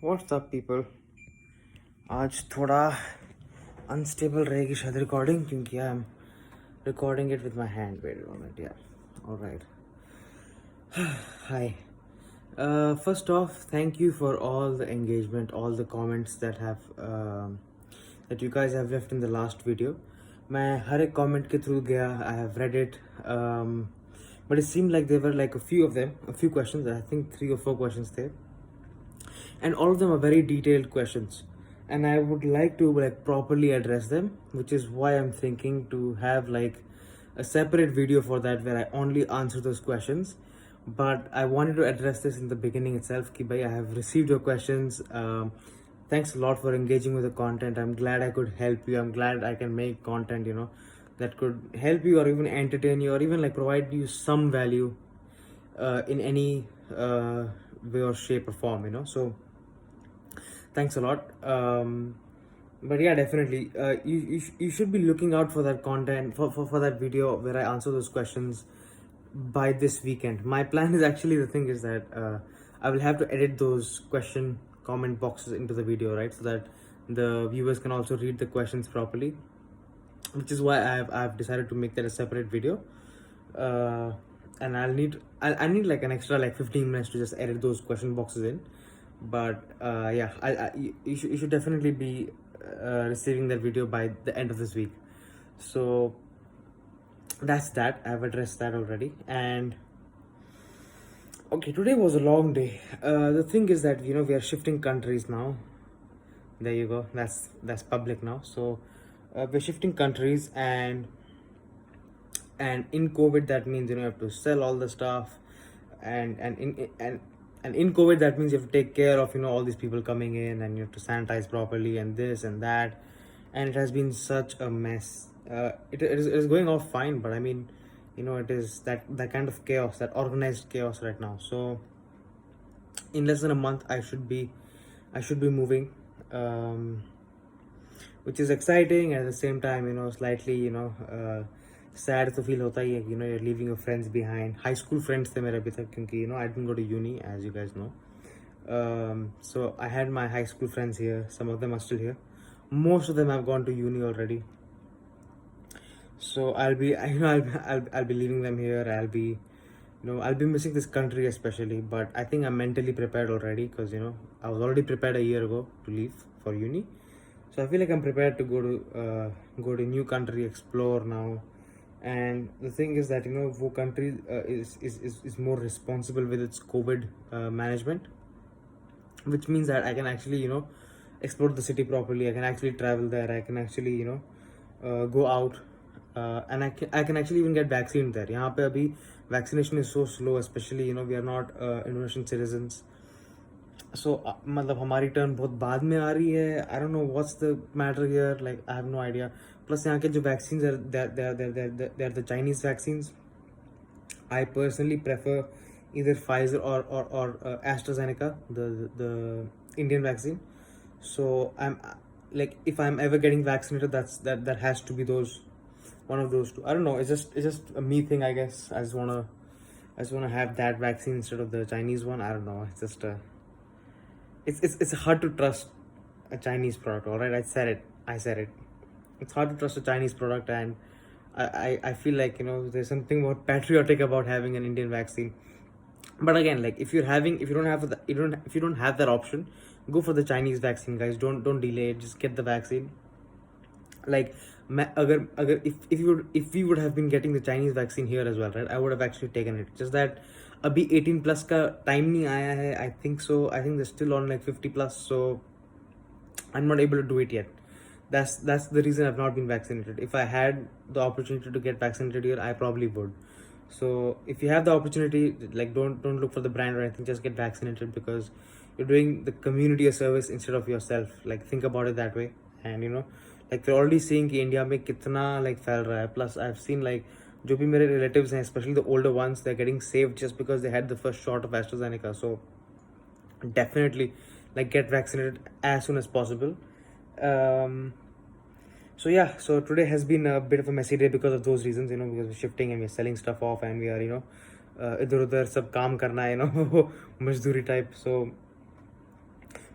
What's up people. आज थोड़ा unstable रहेगी शायद रिकॉर्डिंग क्योंकि I am recording it with my hand. Wait a moment यार। Alright. Hi. First off, thank you for all the engagement, all the comments that you guys have left in the last video. मैं हर एक comment के through गया. I have read it, but it seemed like there were like a few questions. I think 3 or 4 questions there, and all of them are very detailed questions, and I would like to like properly address them, which is why I'm thinking to have like a separate video for that where I only answer those questions. But I wanted to address this in the beginning itself ki bhai, I have received your questions. Thanks a lot for engaging with the content. I'm glad I could help you. I'm glad I can make content, that could help you or even entertain you or even like provide you some value in any way or shape or form, so thanks a lot. But yeah, definitely you should be looking out for that content, for that video where I answer those questions by this weekend. My plan is actually, the thing is that I will have to edit those comment boxes into the video, right, so that the viewers can also read the questions properly, which is why I've decided to make that a separate video. And I need like an extra like 15 minutes to just edit those question boxes in. But yeah, you should definitely be receiving that video by the end of this week. So that's that. I've addressed that already. And okay, today was a long day. The thing is that we are shifting countries now. There you go. That's public now. So we're shifting countries, and in COVID that means you have to sell all the stuff, and in COVID that means you have to take care of all these people coming in, and you have to sanitize properly and this and that, and it has been such a mess. It is going off fine, but I mean, it is that kind of chaos, that organized chaos right now. So in less than a month I should be moving, which is exciting, and at the same time slightly sad to feel hota hi hai, you're leaving your friends behind. High school friends the mere abhi tak, kyunki I didn't go to uni, as you guys know. So I had my high school friends here. Some of them are still here. Most of them have gone to uni already. So I'll be I'll be leaving them here. I'll be missing this country especially, but I think I'm mentally prepared already, because I was already prepared a year ago to leave for uni. So I feel like I'm prepared to go to new country, explore now. And the thing is that wo country is more responsible with its COVID management, which means that I can actually explore the city properly. I can actually travel there. I can actually go out, and I can actually even get vaccine there. यहाँ पे अभी vaccination is so slow, especially we are not Indonesian citizens. So मतलब हमारी turn बहुत बाद में आ रही है. I don't know what's the matter here. Like I have no idea. Plus यहाँ के जो vaccines are, they're the Chinese vaccines. I personally prefer either Pfizer or AstraZeneca, the Indian vaccine. So I'm like, if I'm ever getting vaccinated, that has to be one of those two. I don't know. It's just a me thing, I guess. I just wanna have that vaccine instead of the Chinese one. I don't know. It's just it's hard to trust a Chinese product. All right, I said it. It's hard to trust a Chinese product, and I feel like there's something more patriotic about having an Indian vaccine. But again, like if you don't have that option, go for the Chinese vaccine, guys. Don't delay it. Just get the vaccine. Like if we would have been getting the Chinese vaccine here as well, right, I would have actually taken it. Just that अभी 18 plus का time नहीं आया है. I think so. I think they're still on like 50 plus, so I'm not able to do it yet. That's the reason I've not been vaccinated. If I had the opportunity to get vaccinated here, I probably would. So if you have the opportunity, like don't look for the brand or anything. Just get vaccinated, because you're doing the community a service instead of yourself. Like think about it that way. And like you're already seeing कि India में कितना like फैल रहा है. Plus I've seen like जो भी मेरे relatives हैं, especially the older ones, they're getting saved just because they had the first shot of AstraZeneca. So definitely like get vaccinated as soon as possible. So yeah, so today has been a bit of a messy day because of those reasons, because we're shifting and we're selling stuff off, and we are इधर उधर सब काम करना है, मजदूरी type. So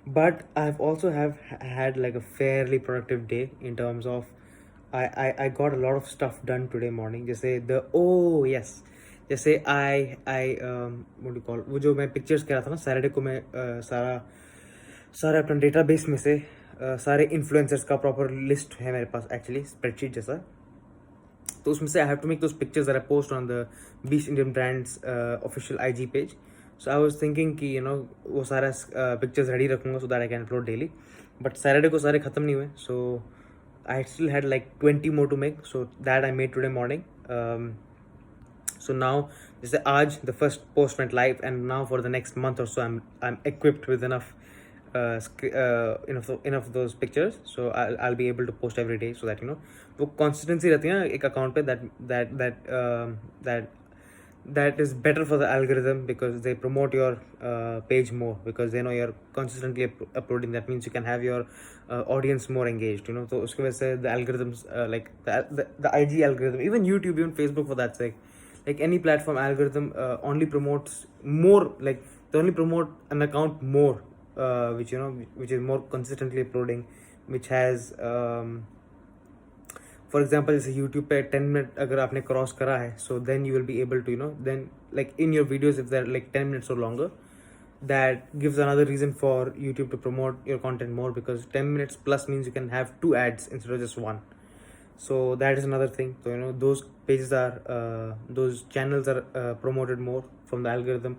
but I've also have had like a fairly productive day in terms of I got a lot of stuff done today morning. जैसे the oh yes, जैसे I what do you call, वो जो मैं pictures कह रहा था ना Saturday को मैं सारे अपना डेटाबेस में से सारे इन्फ्लुएंसर्स का प्रॉपर लिस्ट है मेरे पास एक्चुअली स्प्रेडशीट जैसा. तो उसमें से I have to make those pictures that I post on the beach Indian brands official IG page. So I was thinking कि वो सारा पिक्चर्स रेडी रखूंगा so that I can upload daily. But Saturday को सारे ख़त्म नहीं हुए, so I still had like 20 more to make, so that I made today morning. So now, जैसे आज the first post went live, and now for the next month or so I'm equipped with enough enough of those pictures, so I'll be able to post every day, so that वो consistency रहती है ना एक account पे, that is better for the algorithm because they promote your page more because they know you're consistently uploading. That means you can have your audience more engaged, तो उसकी वजह से the algorithms like the IG algorithm, even YouTube, even Facebook for that sake, like any platform algorithm only promotes more, like they only promote an account more which is more consistently uploading, which has for example जैसे YouTube पे 10 minute अगर आपने cross करा है, so then you will be able to then like in your videos if there like 10 minutes or longer, that gives another reason for YouTube to promote your content more, because 10 minutes plus means you can have 2 ads instead of just 1. So that is another thing. So those pages are those channels are promoted more from the algorithm.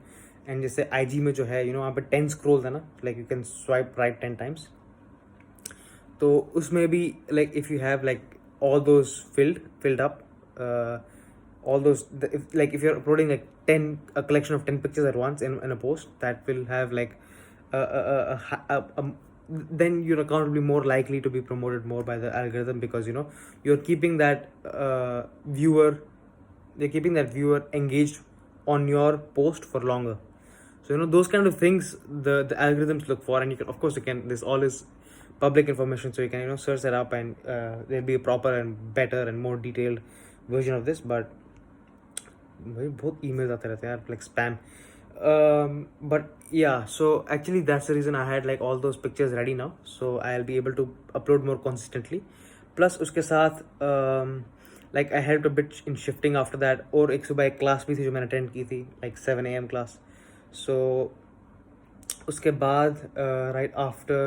And जैसे IG में जो है वहाँ पे 10 scrolls है ना, like you can swipe right 10 times. तो उसमें भी like if you have like all those filled up, all those if you're uploading like a collection of 10 pictures at once in a post, that will have like then your account will be more likely to be promoted more by the algorithm, because you're keeping that viewer engaged on your post for longer. So those kind of things the algorithms look for, and you can this all is public information, so you can search that up, and there'll be a proper and better and more detailed version of this. But बहुत emails आते रहते हैं यार, like spam. But yeah, so actually that's the reason I had like all those pictures ready now, so I'll be able to upload more consistently. Plus उसके साथ like I helped a bit in shifting after that, और एक सुबह एक class भी थी जो मैंने attend की थी, like 7 AM class. So उसके बाद right after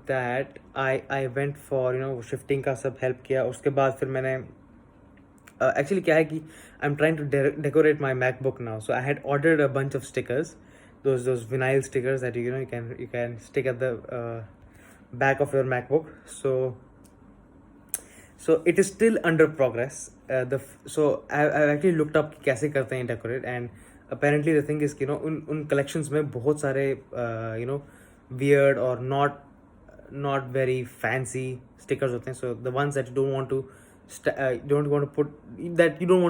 that I went for shifting का सब help किया. उसके बाद फिर मैंने actually क्या है कि I'm trying to decorate my MacBook now, so I had ordered a bunch of stickers, those vinyl stickers that you can stick at the back of your MacBook. So it is still under progress. So I've actually looked up कि कैसे करते हैं decorate, and apparently the thing is कि उन collections में बहुत सारे weird or not very fancy stickers होते हैं. So the ones that you don't want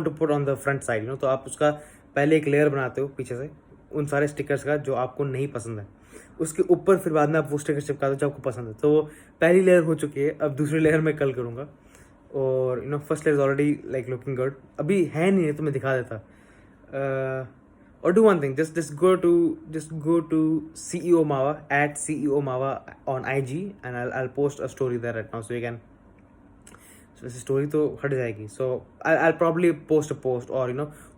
to put on the front side, तो आप उसका पहले एक लेयर बनाते हो पीछे से उन सारे स्टिकर्स का जो आपको नहीं पसंद है, उसके ऊपर फिर बाद में आप वो स्टिकर चिपका दो जो आपको पसंद है. तो वो पहली लेयर हो चुकी है, अब दूसरी लेयर मैं कल करूँगा. और first layer is already like looking good. अभी है नहीं तो मैं दिखा देता. Or do one thing, just go to CEO Mawa at CEO Mawa on IG, and I'll post a story there right now, so you can. So this story तो हट जाएगी, so I'll probably post a post, or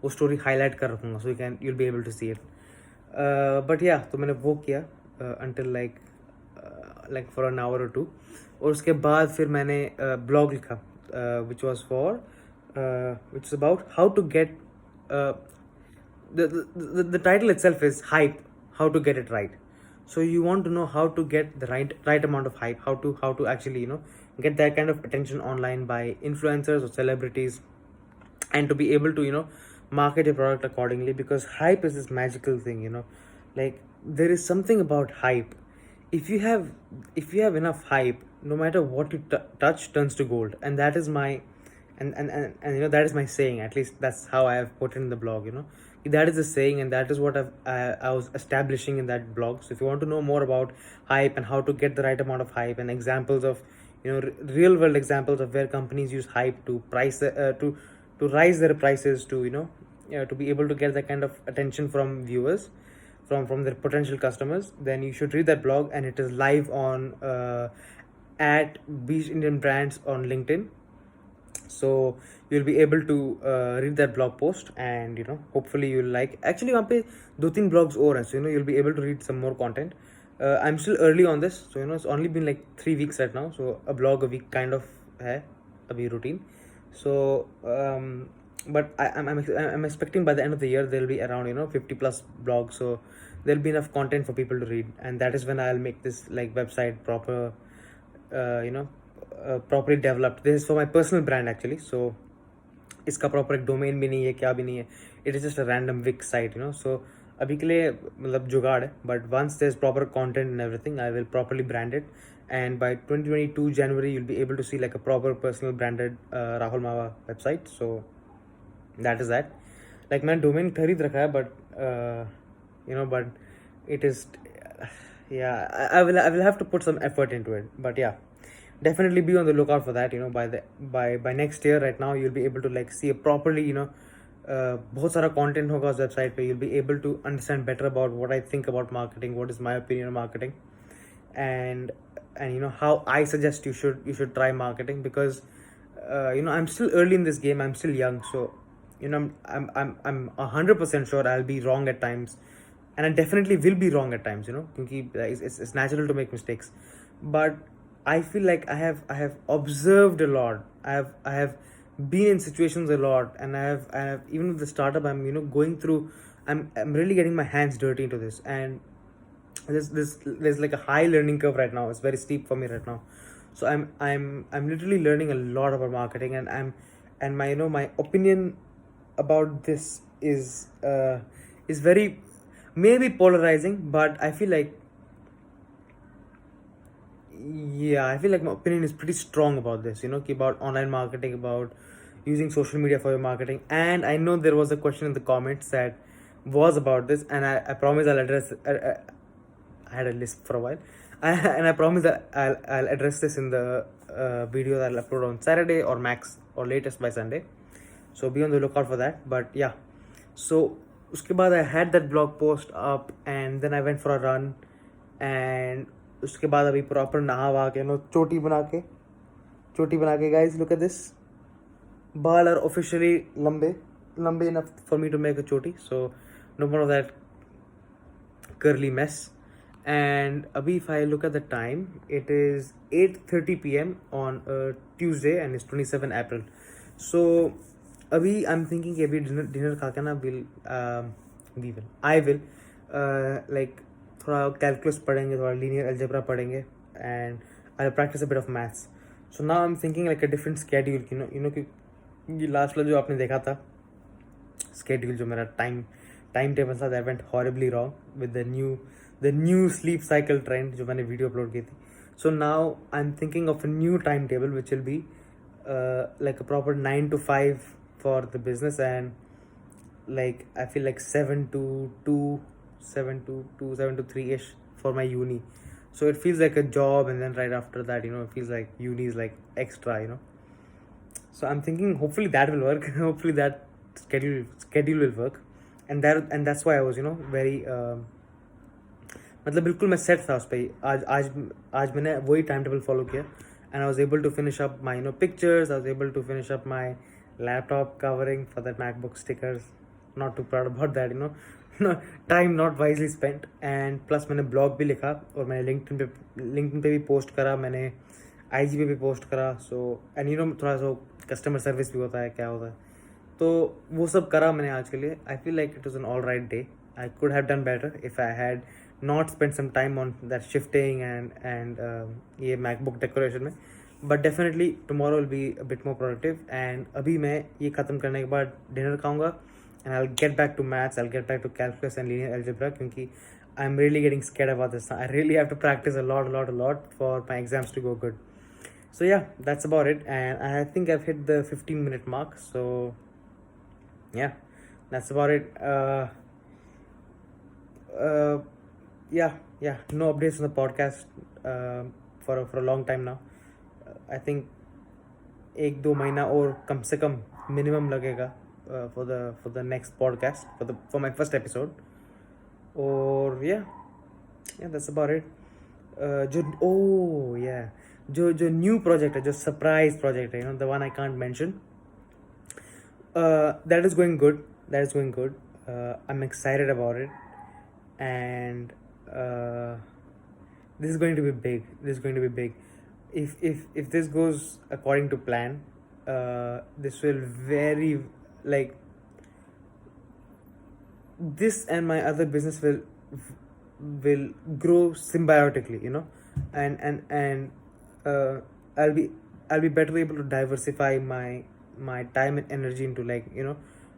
वो story highlight कर रखूँगा, so you'll be able to see it. But yeah, तो मैंने वो किया until like for an hour or two, और उसके बाद फिर मैंने blog लिखा which is about how to get the title itself is hype, how to get it right. So you want to know how to get the right amount of hype, how to actually get that kind of attention online by influencers or celebrities, and to be able to market your product accordingly, because hype is this magical thing. Like there is something about hype. If you have enough hype, no matter what you touch turns to gold. And that is my and that is my saying. At least that's how I have put it in the blog. That is the saying, and that is what I was establishing in that blog. So if you want to know more about hype and how to get the right amount of hype, and examples of real world examples of where companies use hype to price to rise their prices, to to be able to get that kind of attention from viewers, from their potential customers, then you should read that blog, and it is live on at Beach Indian Brands on LinkedIn. So you'll be able to read that blog post, and hopefully you'll like. Actually वहाँ पे 2-3 blogs और हैं, so you'll be able to read some more content. I'm still early on this, so it's only been like 3 weeks right now, so a blog a week kind of है अभी routine. So but I'm expecting by the end of the year there'll be around 50 plus blogs, so there'll be enough content for people to read, and that is when I'll make this like website proper, properly developed. This is for my personal brand actually, so इसका proper एक domain भी नहीं है, क्या भी नहीं है, it is just a random Wix site so अभी के लिए मतलब जुगाड़ है, but once there is proper content and everything I will properly brand it, and by 2022 January you'll be able to see like a proper personal branded Rahul Mawa website. So that is that. Like मैंने domain खरीद रखा है, but it is yeah, I will have to put some effort into it, but yeah, definitely be on the lookout for that. By next year, right now you'll be able to like see a properly बहुत सारा content होगा उस website पे. You'll be able to understand better about what I think about marketing, what is my opinion on marketing, and how I suggest you should try marketing, because I'm still early in this game, I'm still young, so I'm 100% sure I'll be wrong at times, and I definitely will be wrong at times, because it's natural to make mistakes. But I feel like I have observed a lot. I have been in situations a lot, and I have even with the startup I'm going through. I'm really getting my hands dirty into this, and there's like a high learning curve right now. It's very steep for me right now, so I'm literally learning a lot about marketing, and my my opinion about this is very maybe polarizing, but I feel like my opinion is pretty strong about this, about online marketing, about using social media for your marketing. And I know there was a question in the comments that was about this, and I promise I'll address I had a list for a while, and I promise that I'll address this in the video that I'll upload on Saturday or max or latest by Sunday. So be on the lookout for that. But yeah, so उसके बाद I had that blog post up, and then I went for a run, and उसके बाद अभी proper नहा वहा के चोटी बना के guys, look at this. बाल are officially लंबे enough for me to make a choti, so no more of that curly mess. And abhi, if I look at the time, it is 8:30 p.m. on a Tuesday, and it's 27 April. So abhi I'm thinking कि अभी dinner खा के ना I will like थोड़ा calculus पढ़ेंगे, थोड़ा linear algebra पढ़ेंगे, and I'll practice a bit of maths. So now I'm thinking like a different schedule, कि ये लास्ट वाला जो आपने देखा था schedule, जो मेरा टाइम टेबल था, that went horribly wrong with the new sleep cycle trend जो मैंने वीडियो अपलोड की थी. So now I'm thinking of a new timetable which will be like a proper 9 to 5 for the business, and like I feel like 7 to 3 ish for my uni. So it feels like a job, and then right after that it feels like uni is like extra. So I'm thinking hopefully that will work. Hopefully that schedule will work, and that's why I was very मतलब बिल्कुल मैं set था उस पर. आज मैंने वही time table follow किया, and I was able to finish up my pictures. I was able to finish up my laptop covering for that MacBook stickers. Not too proud about that, time not wisely spent. And plus मैंने blog भी लिखा, और मैंने LinkedIn पे भी post करा, मैंने IG पे भी पोस्ट करा. सो एंड थोड़ा सा कस्टमर सर्विस भी होता है, क्या होता है, तो वो सब करा मैंने आज के लिए. I feel like it was an all right day. I could have done better if I had not spend some time on that shifting and ये MacBook decoration में, but definitely tomorrow will be a bit more productive. And अभी मैं ये ख़त्म करने के बाद dinner खाऊंगा, and I'll get back to maths, I'll get back to calculus and linear algebra, क्योंकि I'm really getting scared about this. I really have to practice a lot for my exams to go good. So yeah, that's about it, and I think I've hit the 15-minute mark. So yeah, that's about it. Yeah, no updates on the podcast for a long time now. I think 1-2 महीना और कम से कम minimum लगेगा for the next podcast, for my first episode. और yeah that's about it. जो new project है, जो surprise project है, the one I can't mention, that is going good. I'm excited about it, and this is going to be big. If this goes according to plan, this will very, like, this and my other business will grow symbiotically, and uh, I'll be better able to diversify my time and energy into, like,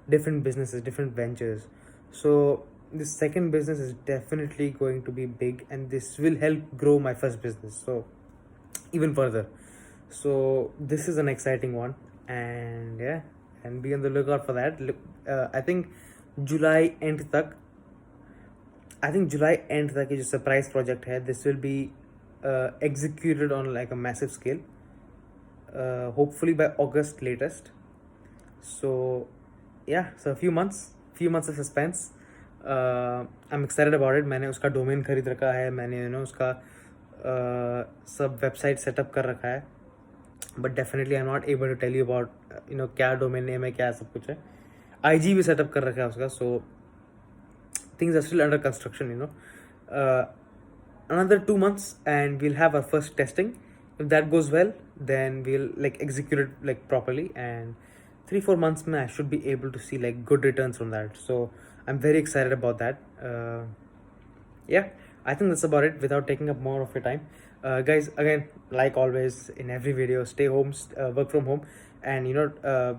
different businesses, different ventures. So this second business is definitely going to be big, and this will help grow my first business so even further. So this is an exciting one, and and be on the lookout for that. I think July and तक ये जो surprise project है, this will be executed on like a massive scale, hopefully by August latest. So so a few months of suspense. I'm excited about it. मैंने उसका domain खरीद रखा है, मैंने उसका सब वेबसाइट सेटअप कर रखा है, but definitely I am not able to tell you about क्या डोमेन नेम है, क्या सब कुछ है. IG भी सेटअप कर रखा है उसका. So things are still under construction. Another 2 months and we'll have our first testing. If that goes well, then we'll like execute it like properly, and 3-4 months I should be able to see like good returns from that. So I'm very excited about that. I think that's about it without taking up more of your time. Guys, again, like always in every video, stay home, work from home, and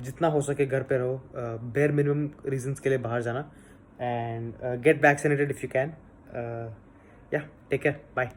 जितना हो सके घर पे रहो, bare minimum reasons के लिए बाहर जाना, and get vaccinated if you can. Take care, bye.